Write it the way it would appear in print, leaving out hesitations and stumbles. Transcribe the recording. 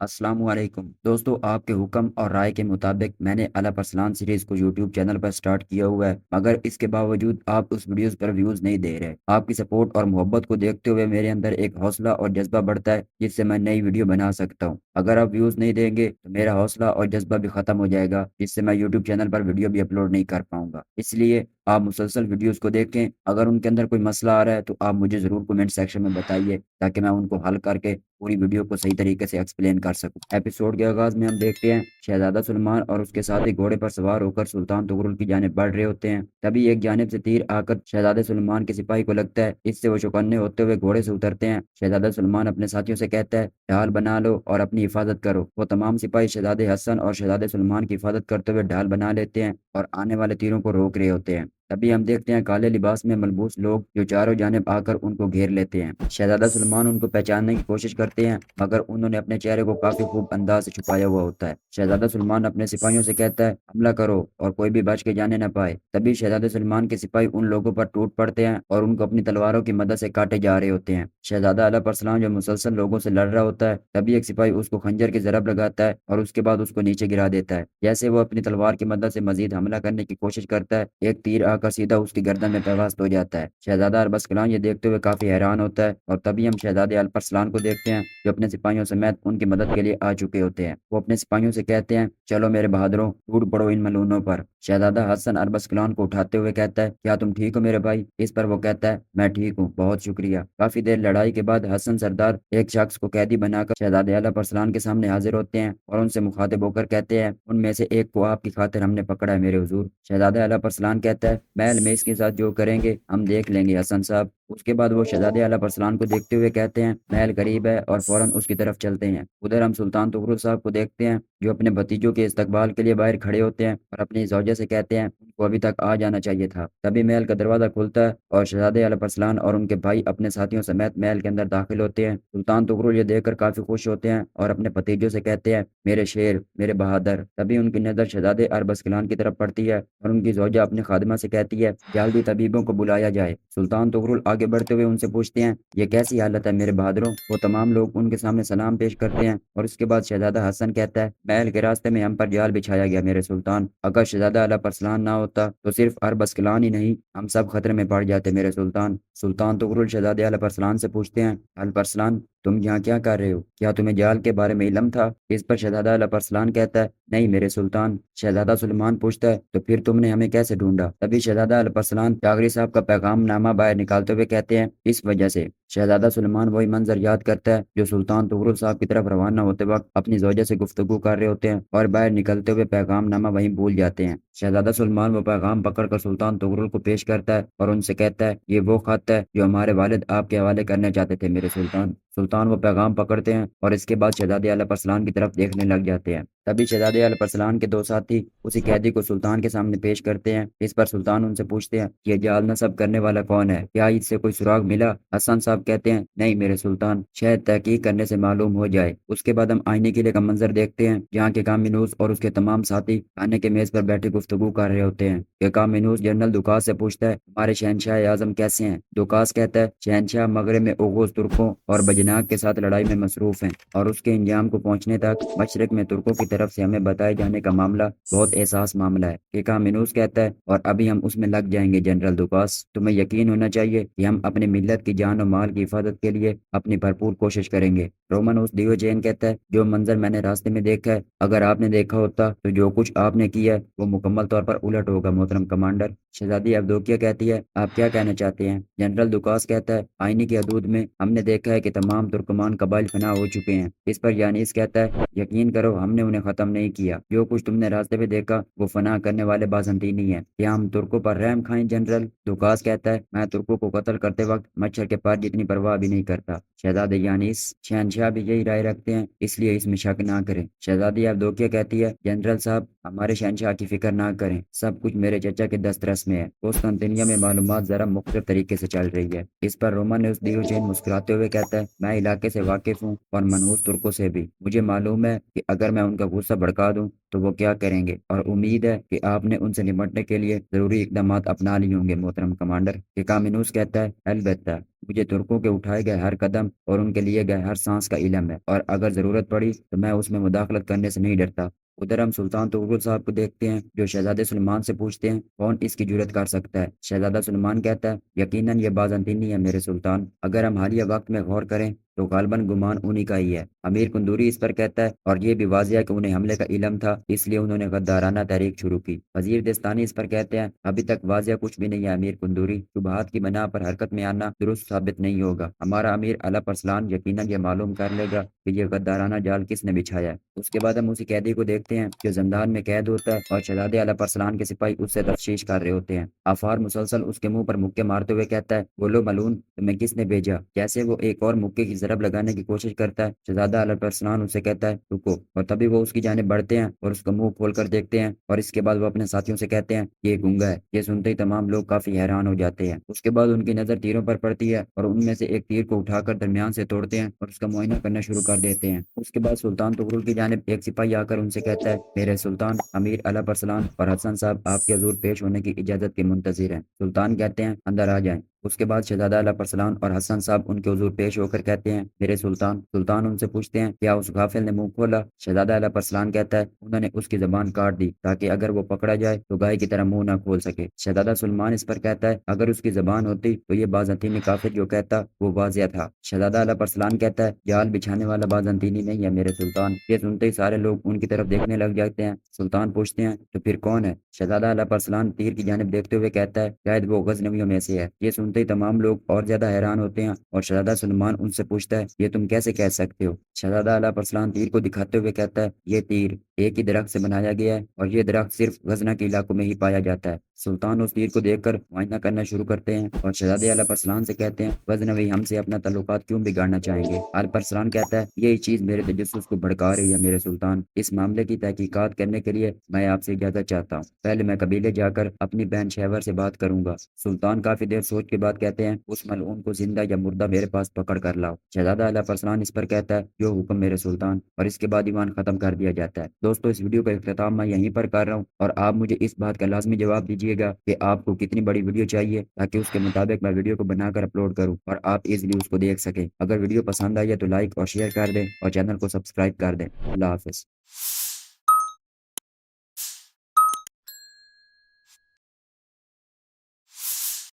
السلام علیکم دوستو، آپ کے حکم اور رائے کے مطابق میں نے الپ ارسلان سیریز کو یوٹیوب چینل پر سٹارٹ کیا ہوا ہے، مگر اس کے باوجود آپ اس ویڈیوز پر ویوز نہیں دے رہے۔ آپ کی سپورٹ اور محبت کو دیکھتے ہوئے میرے اندر ایک حوصلہ اور جذبہ بڑھتا ہے جس سے میں نئی ویڈیو بنا سکتا ہوں۔ اگر آپ ویوز نہیں دیں گے تو میرا حوصلہ اور جذبہ بھی ختم ہو جائے گا، جس سے میں یوٹیوب چینل پر ویڈیو بھی اپلوڈ نہیں کر پاؤں گا۔ اس لیے آپ مسلسل ویڈیوز کو دیکھیں، اگر ان کے اندر کوئی مسئلہ آ رہا ہے تو آپ مجھے ضرور کومنٹ سیکشن میں بتائیے تاکہ میں ان کو حل کر کے پوری ویڈیو کو صحیح طریقے سے ایکسپلین کر سکوں۔ ایپیسوڈ کے آغاز میں ہم دیکھتے ہیں شہزادہ سلمان اور اس کے ساتھی گھوڑے پر سوار ہو کر سلطان طغرل کی جانب بڑھ رہے ہوتے ہیں۔ تبھی ایک جانب سے تیر آ کر شہزادہ سلمان کے سپاہی کو لگتا ہے، اس سے وہ چوکنے ہوتے ہوئے گھوڑے سے اترتے ہیں۔ شہزادہ سلمان اپنے ساتھیوں سے کہتا ہے ڈھال بنا لو اور اپنی حفاظت کرو۔ وہ تمام سپاہی شہزادے حسن اور شہزادے سلمان کی حفاظت کرتے ہوئے ڈھال بنا لیتے ہیں اور آنے والے تیروں کو روک رہے ہوتے ہیں۔ تبھی ہم دیکھتے ہیں کالے لباس میں ملبوس لوگ جو چاروں جانب آ کر ان کو گھیر لیتے ہیں۔ شہزادہ سلمان ان کو پہچاننے کی کوشش کرتے ہیں مگر انہوں نے اپنے چہرے کو کافی خوب انداز سے چھپایا ہوا ہوتا ہے۔ شہزادہ سلمان اپنے سپاہیوں سے کہتا ہے حملہ کرو اور کوئی بھی بچ کے جانے نہ پائے۔ تبھی شہزادہ سلمان کے سپاہی ان لوگوں پر ٹوٹ پڑتے ہیں اور ان کو اپنی تلواروں کی مدد سے کاٹے جا رہے ہوتے ہیں۔ شہزادہ الپ ارسلان جو مسلسل لوگوں سے لڑ رہا ہوتا ہے، تبھی ایک سپاہی اس کو خنجر کی ضرب لگاتا ہے اور اس کے بعد اس کو نیچے گرا دیتا ہے۔ جیسے وہ اپنی تلوار کی مدد سے مزید حملہ کرنے کی کوشش کرتا ہے، ایک تیر آ کر سیدھا اس کی گردن میں پیوست ہو جاتا ہے۔ شہزادہ اربسکلان یہ دیکھتے ہوئے کافی حیران ہوتا ہے اور تبھی ہم شہزادے الپ ارسلان کو دیکھتے ہیں جو اپنے سپاہیوں سمیت ان کی مدد کے لیے آ چکے ہوتے ہیں۔ وہ اپنے سپاہیوں سے کہتے ہیں چلو میرے بہادروں، ٹوٹ پڑو ان ملونوں پر۔ شہزادہ حسن اربسکلان کو اٹھاتے ہوئے کہتا ہے کیا تم ٹھیک ہو میرے بھائی؟ اس پر وہ کہتا ہے میں ٹھیک ہوں، بہت شکریہ۔ کافی دیر لڑائی کے بعد حسن سردار ایک شخص کو قیدی بنا کر شہزادے الپ ارسلان کے سامنے حاضر ہوتے ہیں اور ان سے مخاطب ہو کر کہتے ہیں ان میں سے ایک کو آپ کی خاطر ہم نے پکڑا ہے میرے حضور۔ شہزادہ الپ ارسلان کہتا ہے محل میں اس کے ساتھ جو کریں گے ہم دیکھ لیں گے حسن صاحب۔ اس کے بعد وہ شہزادے الپ ارسلان کو دیکھتے ہوئے کہتے ہیں محل قریب ہے اور فوراً اس کی طرف چلتے ہیں۔ ادھر ہم سلطان طغرل صاحب کو دیکھتے ہیں جو اپنے بھتیجوں کے استقبال کے لیے باہر کھڑے ہوتے ہیں اور اپنی زوجہ سے کہتے ہیں ان کو ابھی تک آ جانا چاہیے تھا۔ تبھی محل کا دروازہ کھلتا ہے اور شہزادے الپ ارسلان اور ان کے بھائی اپنے ساتھیوں سمیت محل کے اندر داخل ہوتے ہیں۔ سلطان طغرل یہ دیکھ کر کافی خوش ہوتے ہیں اور اپنے بھتیجوں سے کہتے ہیں میرے شیر، میرے بہادر۔ تبھی ان کی نظر شہزادے اربسکلان کی طرف پڑتی ہے اور ان کی زوجہ اپنے خادمہ سے کہتی ہے جلدی طبیبوں کو بلایا جائے۔ سلطان طغرل آگے بڑھتے ہوئے ان سے پوچھتے ہیں یہ کیسی حالت ہے میرے بہادروں؟ وہ تمام لوگ ان کے سامنے سلام پیش کرتے ہیں اور اس کے بعد شہزادہ حسن کہتا ہے محل کے راستے میں ہم پر جال بچھایا گیا میرے سلطان۔ اگر شہزادہ الپ ارسلان نہ ہوتا تو صرف اربسکلان ہی نہیں ہم سب خطرے میں پڑ جاتے میرے سلطان۔ سلطان طغرل شہزادے الپ ارسلان سے پوچھتے ہیں الپ ارسلان تم یہاں کیا کر رہے ہو؟ کیا تمہیں جال کے بارے میں علم تھا؟ اس پر شہزادہ الپ ارسلان کہتا ہے نہیں میرے سلطان۔ شہزادہ سلمان پوچھتا ہے تو پھر تم نے ہمیں کیسے ڈھونڈا؟ تبھی شہزادہ الپ ارسلان جاغری صاحب کا پیغام نامہ باہر نکالتے ہوئے کہتے ہیں اس وجہ سے۔ شہزادہ سلمان وہی منظر یاد کرتا ہے جو سلطان طغرل صاحب کی طرف روانہ ہوتے وقت اپنی زوجہ سے گفتگو کر رہے ہوتے ہیں اور باہر نکلتے ہوئے پیغام نامہ وہیں بھول جاتے ہیں۔ شہزادہ سلمان وہ پیغام پکڑ کر سلطان طغرل کو پیش کرتا ہے اور ان سے کہتا ہے یہ وہ خط ہے جو ہمارے والد آپ کے حوالے کرنا چاہتے تھے میرے سلطان۔ سلطان وہ پیغام پکڑتے ہیں اور اس کے بعد شہزادے الپ ارسلان کی طرف دیکھنے لگ جاتے ہیں۔ تبھی شہزادے الپ ارسلان کے دو ساتھی اسی قیدی کو سلطان کے سامنے پیش کرتے ہیں۔ اس پر سلطان ان سے پوچھتے ہیں یہ جال نصب کرنے والا کون ہے؟ کیا اس سے کوئی سراغ ملا؟ حسن صاحب کہتے ہیں نہیں میرے سلطان، شاید تحقیق کرنے سے معلوم ہو جائے۔ اس کے بعد ہم آئینے قلعے کا منظر دیکھتے ہیں جہاں کہ کامینوس اور اس کے تمام ساتھی کھانے کے میز پر بیٹھے گفتگو کر رہے ہوتے ہیں کہ کامینوس جنرل دوکاس سے پوچھتا ہے ہمارے شہنشاہ اعظم کیسے ہیں؟ دوکاس کہتا ہے شہنشاہ مغرب میں اوغوز ترکوں اور بجناک کے ساتھ لڑائی میں مصروف ہیں اور اس کے انجام کو پہنچنے تک مشرق میں ترکوں کی طرف سے ہمیں بتائے جانے کا معاملہ بہت احساس معاملہ ہے۔ کہ کامینوس کہتا ہے اور ابھی ہم اس میں لگ جائیں گے جنرل دوکاس، تمہیں یقین ہونا چاہیے کہ ہم اپنی ملت کی جان و مال کی حفاظت کے لیے اپنی بھرپور کوشش کریں گے۔ رومانوس ڈیوجین کہتا ہے جو منظر میں نے راستے میں دیکھا ہے اگر آپ نے دیکھا ہوتا تو جو کچھ آپ نے کیا ہے وہ مکمل طور پر الٹ ہوگا محترم کمانڈر۔ شہزادی ابدوکیا کہتی ہے آپ کیا کہنا چاہتے ہیں؟ جنرل دوکاس کہتا ہے آئینی کی حدود میں ہم نے دیکھا ہے کہ تمام ترکمان قبائل فنا ہو چکے ہیں۔ اس پر یانیس کہتا ہے یقین کرو ہم نے انہیں ختم نہیں کیا، جو کچھ تم نے راستے میں دیکھا وہ فنا کرنے والے بازنطینی ہیں۔ کیا ہم ترکوں پر رحم کھائیں جنرل؟ دوکاس کہتا ہے میں ترکوں کو قتل کرتے وقت مچھر کے پر جتنی پرواہ بھی نہیں کرتا۔ شہزادہ یانیس شہنشاہ بھی یہی رائے رکھتے ہیں اس لیے اس میں شک نہ کریں۔ شہزادی ابدوکیا کہتی ہے جنرل صاحب ہمارے شہنشاہ کی فکر نہ کریں، سب کچھ میرے چچا کے دسترس میں ہے۔ قسطنطنیہ میں معلومات ذرا مختلف طریقے سے چل رہی ہے۔ اس پر رومانوس ڈیوجین مسکراتے ہوئے کہتا ہے میں علاقے سے واقف ہوں اور منحوس ترکوں سے بھی، مجھے معلوم ہے کہ اگر میں ان کا غصہ بھڑکا دوں تو وہ کیا کریں گے، اور امید ہے کہ آپ نے ان سے نمٹنے کے لیے ضروری اقدامات اپنا لیے ہوں گے محترم کمانڈر۔ کہ کامینوس کہتا ہے البتہ مجھے ترکوں کے اٹھائے گئے ہر قدم اور ان کے لیے گئے ہر سانس کا علم ہے، اور اگر ضرورت پڑی تو میں اس میں مداخلت کرنے سے نہیں ڈرتا۔ ادھر ہم سلطان طغرل صاحب کو دیکھتے ہیں جو شہزادے سلمان سے پوچھتے ہیں کون اس کی جرت کر سکتا ہے۔ شہزادہ سلمان کہتا ہے یقیناً یہ بازنطینی ہے میرے سلطان، اگر ہم حالیہ وقت میں غور کریں تو غالباً گمان انہی کا ہی ہے۔ امیر کندوری اس پر کہتا ہے اور یہ بھی واضح ہے کہ انہیں حملے کا علم تھا، اس لیے انہوں نے غدارانہ تحریک شروع کی۔ وزیر دستانی اس پر کہتے ہیں ابھی تک واضح کچھ بھی نہیں ہے امیر کندوری، شبہات کی بنا پر حرکت میں آنا درست ثابت نہیں ہوگا۔ ہمارا امیر اعلیٰ ارسلان یقیناً یہ معلوم کر لے گا کہ یہ غدارانہ جال کس نے بچھایا ہے۔ اس کے بعد ہم اسی قیدی کو دیکھتے ہیں جو زندان میں قید ہوتا ہے اور شہزادے اعلیٰ ارسلان کے سپاہی اس سے تفتیش کر رہے ہوتے ہیں۔ آفار مسلسل اس کے منہ پر مکے مارتے ہوئے کہتا ہے بولو ملون تمہیں کس نے بھیجا؟ جیسے وہ ایک اور مکے کی ضرب لگانے کی کوشش کرتا ہے، شہزادہ اعلیٰ ارسلان اسے کہتا ہے رکو، اور تبھی وہ اس کی جانب بڑھتے ہیں اور اس کا منہ کھول کر دیکھتے ہیں، اور اس کے بعد وہ اپنے ساتھیوں سے کہتے ہیں یہ گونگا ہے۔ یہ سنتے ہی تمام لوگ کافی حیران ہو جاتے ہیں۔ اس کے بعد ان کی نظر تیروں پر پڑتی ہے اور ان میں سے ایک تیر کو اٹھا کر درمیان سے توڑتے ہیں اور اس کا معائنہ کرنا شروع کر دیتے ہیں۔ اس کے بعد سلطان طغرل کی جانب ایک سپاہی آ کر ان سے کہتا ہے میرے سلطان، امیر اعلیٰ ارسلان اور حسن صاحب آپ کے حضور پیش ہونے کی اجازت کے منتظر ہیں۔ سلطان کہتے ہیں اندر آ جائیں۔ اس کے بعد شہزادہ اعلیٰ ارسلان اور حسن صاحب ان کے حضور پیش ہو کر کہتے ہیں میرے سلطان۔ سلطان ان سے پوچھتے ہیں کیا اس غافل نے منہ کھولا؟ شہزادہ اعلیٰ ارسلان کہتا ہے انہوں نے اس کی زبان کاٹ دی تاکہ اگر وہ پکڑا جائے تو گائے کی طرح منہ نہ کھول سکے۔ شہزادہ سلمان اس پر کہتا ہے اگر اس کی زبان ہوتی تو یہ بازنطینی کافر جو کہتا وہ واضح تھا۔ شہزادہ اعلیٰ ارسلان کہتا ہے جال بچھانے والا بازنطینی نہیں ہے میرے سلطان۔ یہ سنتے ہی سارے لوگ ان کی طرف دیکھنے لگ جاتے ہیں۔ سلطان پوچھتے ہیں تو پھر کون ہے؟ شہزادہ اعلیٰ ارسلان تیر کی جانب دیکھتے ہوئے کہتا ہے شاید وہ غزنویوں میں سے ہے۔ یہ سنتے ہی تمام لوگ اور زیادہ حیران ہوتے ہیں اور شہزادہ سلمان ان سے پوچھتا ہے یہ تم کیسے کہہ سکتے ہو؟ شہزادہ اعلیٰ ارسلان تیر کو دکھاتے ہوئے کہتا ہے یہ تیر ایک ہی درخت سے بنایا گیا ہے اور یہ درخت صرف غزنہ کے علاقوں میں ہی پایا جاتا ہے۔ سلطان اس تیر کو دیکھ کر معائنہ کرنا شروع کرتے ہیں اور شہزادہ اعلیٰ ارسلان سے کہتے ہیں غزنوی ہم سے اپنا تعلقات کیوں بگاڑنا چاہیں گے؟ اعلیٰ ارسلان کہتا ہے یہی چیز میرے تجسس کو بھڑکا رہی ہے میرے سلطان۔ اس معاملے کی تحقیقات کرنے کے لیے میں آپ سے اجازت چاہتا ہوں، پہلے میں قبیلے جا کر اپنی بہن شہور سے بات کروں گا۔ سلطان کافی دیر سوچ کے بعد کہتے ہیں اس ملعون کو زندہ یا مردہ میرے پاس پکڑ کر لاؤ۔ شہزادہ اعلیٰ ارسلان اس پر کہتا ہے جو حکم میرے سلطان، اور اس کے بعد ایوان ختم کر دیا جاتا ہے۔ دوستو اس ویڈیو کا اختتام میں یہیں پر کر رہا ہوں، اور آپ مجھے اس بات کا لازمی جواب دیجیے گا کہ آپ کو کتنی بڑی ویڈیو چاہیے تاکہ اس کے مطابق میں ویڈیو کو بنا کر اپلوڈ کروں اور آپ ایزیلی اس کو دیکھ سکیں۔ اگر ویڈیو پسند آئی ہے تو لائک اور شیئر کر دیں اور چینل کو سبسکرائب کر دیں۔ اللہ حافظ۔